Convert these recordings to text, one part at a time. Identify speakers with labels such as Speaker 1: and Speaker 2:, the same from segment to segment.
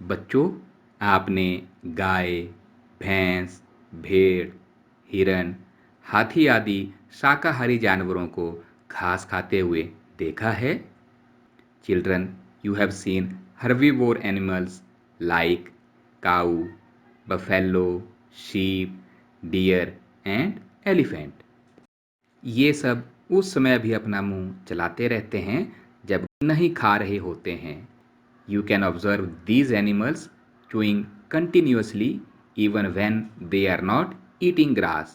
Speaker 1: बच्चों, आपने गाय, भैंस, भेड़, हिरन, हाथी आदि शाकाहारी जानवरों को घास खाते हुए देखा है? Children, you have seen herbivore animals like cow, buffalo, sheep, deer and elephant. ये सब उस समय भी अपना मुंह चलाते रहते हैं जब नहीं खा रहे होते हैं। You can observe these animals chewing continuously even when they are not eating grass.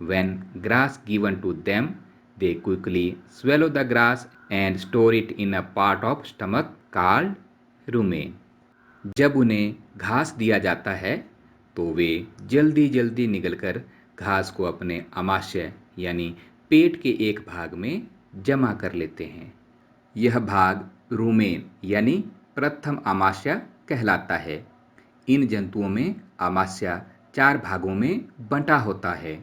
Speaker 1: When grass given to them, they quickly swallow the grass and store it in a part of stomach called rumen. जब उन्हें घास दिया जाता है तो वे जल्दी जल्दी निगलकर घास को अपने आमाशय यानी पेट के एक भाग में जमा कर लेते हैं। यह भाग रूमेन यानी प्रथम आमाशय कहलाता है। इन जंतुओं में आमाशय 4 भागों में बंटा होता है।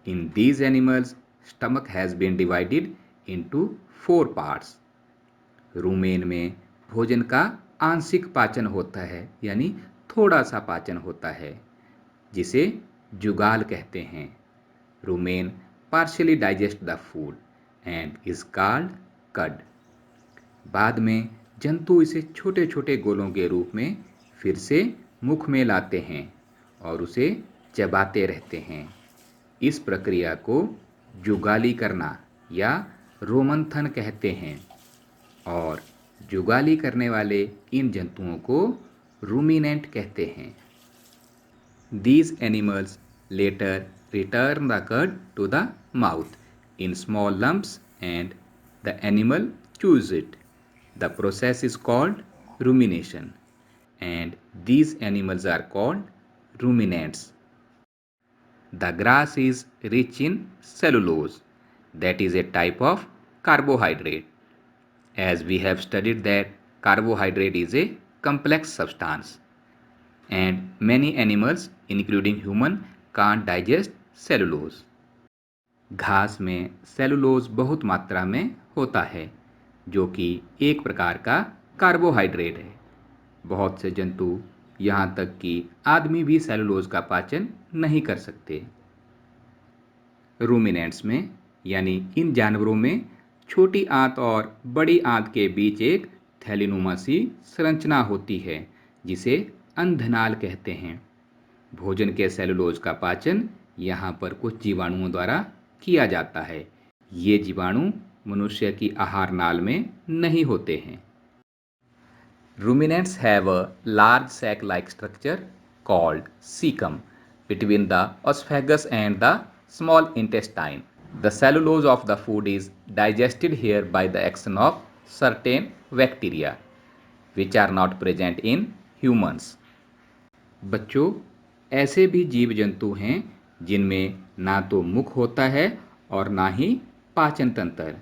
Speaker 1: In these animals, stomach has been divided into 4 parts. Rumen में भोजन का आंशिक पाचन होता है यानी थोड़ा सा पाचन होता है, जिसे जुगाल कहते हैं। Rumen partially digest the food and is called cud. बाद में जंतु इसे छोटे छोटे गोलों के रूप में फिर से मुख में लाते हैं और उसे चबाते रहते हैं। इस प्रक्रिया को जुगाली करना या रोमंथन कहते हैं और जुगाली करने वाले इन जंतुओं को रूमिनेंट कहते हैं। These animals later return the cud to the mouth in small lumps and the animal chews it. The process is called rumination and these animals are called ruminants. The grass is rich in cellulose, that is a type of carbohydrate. As we have studied that carbohydrate is a complex substance and many animals including human can't digest cellulose. घास में cellulose बहुत मात्रा में होता है जो कि एक प्रकार का कार्बोहाइड्रेट है। बहुत से जंतु यहाँ तक कि आदमी भी सेलुलोज का पाचन नहीं कर सकते। रूमिनेंट्स में यानी इन जानवरों में छोटी आंत और बड़ी आंत के बीच एक थैलीनुमा सी संरचना होती है जिसे अंधनाल कहते हैं। भोजन के सेलुलोज का पाचन यहाँ पर कुछ जीवाणुओं द्वारा किया जाता है। ये जीवाणु मनुष्य की आहार नाल में नहीं होते हैं। Ruminants have a large sac-like structure called cecum between the esophagus and the small intestine. The cellulose of the food is digested here by the action of certain bacteria, which are not present in humans. बच्चों, ऐसे भी जीव जंतु हैं जिनमें ना तो मुख होता है और ना ही पाचन तंत्र।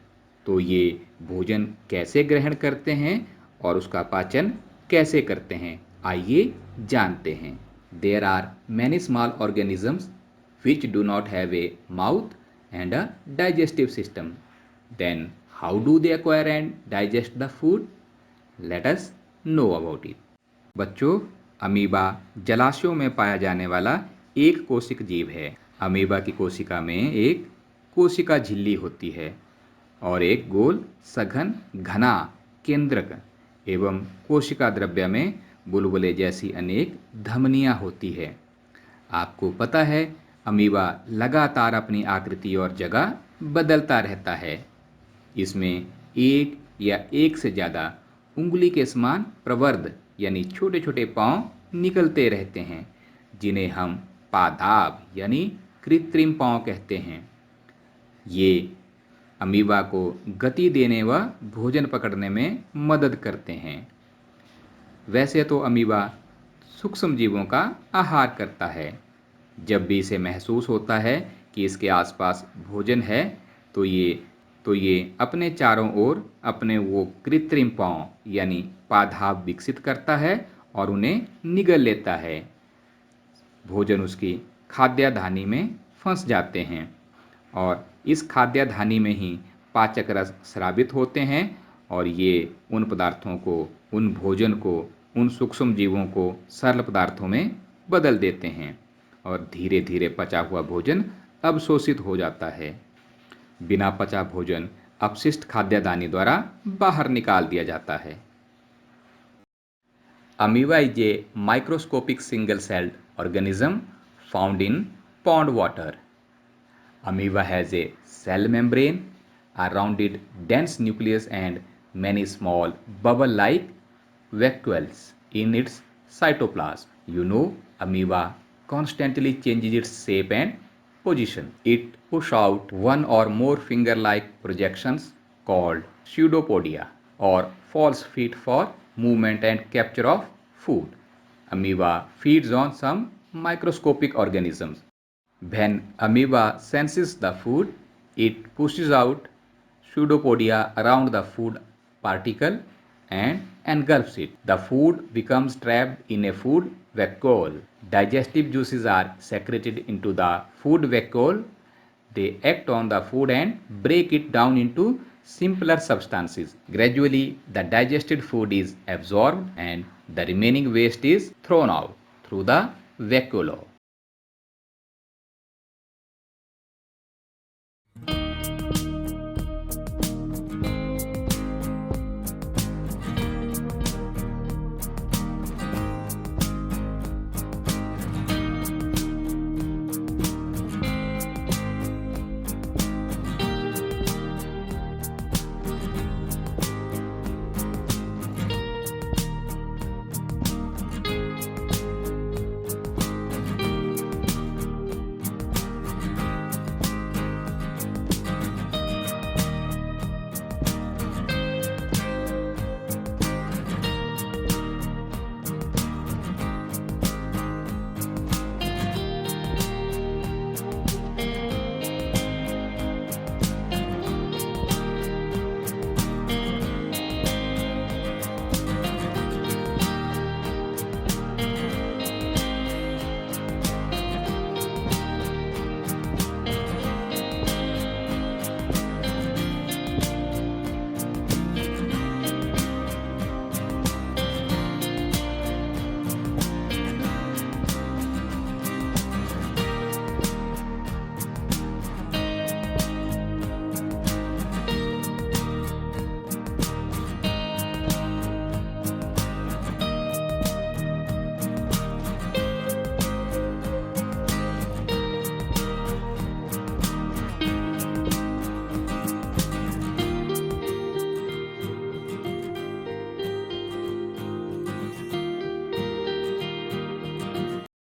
Speaker 1: तो ये भोजन कैसे ग्रहण करते हैं और उसका पाचन कैसे करते हैं, आइए जानते हैं। There are many small organisms which do not have a mouth and a digestive system. Then how do they acquire and digest the food? Let us know about it. बच्चों, अमीबा जलाशयों में पाया जाने वाला एक कोशिक जीव है। अमीबा की कोशिका में एक कोशिका झिल्ली होती है और एक गोल सघन घना केंद्रक एवं कोशिका द्रव्य में बुलबुले जैसी अनेक धमनियां होती है। आपको पता है, अमीबा लगातार अपनी आकृति और जगह बदलता रहता है। इसमें एक या एक से ज़्यादा उंगली के समान प्रवर्ध यानी छोटे छोटे पांव निकलते रहते हैं, जिन्हें हम पादाब यानी कृत्रिम पांव कहते हैं। ये अमीबा को गति देने व भोजन पकड़ने में मदद करते हैं। वैसे तो अमीबा सूक्ष्म जीवों का आहार करता है। जब भी इसे महसूस होता है कि इसके आसपास भोजन है तो ये अपने चारों ओर अपने वो कृत्रिम पांव यानी पादाब विकसित करता है और उन्हें निगल लेता है। भोजन उसकी खाद्याधानी में फंस जाते हैं और इस खाद्याधानी में ही पाचक रस स्रावित होते हैं और ये उन पदार्थों को, उन भोजन को उन सूक्ष्म जीवों को सरल पदार्थों में बदल देते हैं और धीरे धीरे पचा हुआ भोजन अवशोषित हो जाता है। बिना पचा भोजन अपशिष्ट खाद्यादानी द्वारा बाहर निकाल दिया जाता है। Amoeba is a microscopic single-celled organism found in pond water. Amoeba has a cell membrane, a rounded dense nucleus and many small bubble-like vacuoles in its cytoplasm. Amoeba constantly changes its shape and position. It pushes out one or more finger-like projections called pseudopodia or false feet for movement and capture of food. Amoeba feeds on some microscopic organisms. When amoeba senses the food, it pushes out pseudopodia around the food particle and engulfs it. The food becomes trapped in a food vacuole. Digestive juices are secreted into the food vacuole. They act on the food and break it down into simpler substances. Gradually, the digested food is absorbed and the remaining waste is thrown out through the vacuole.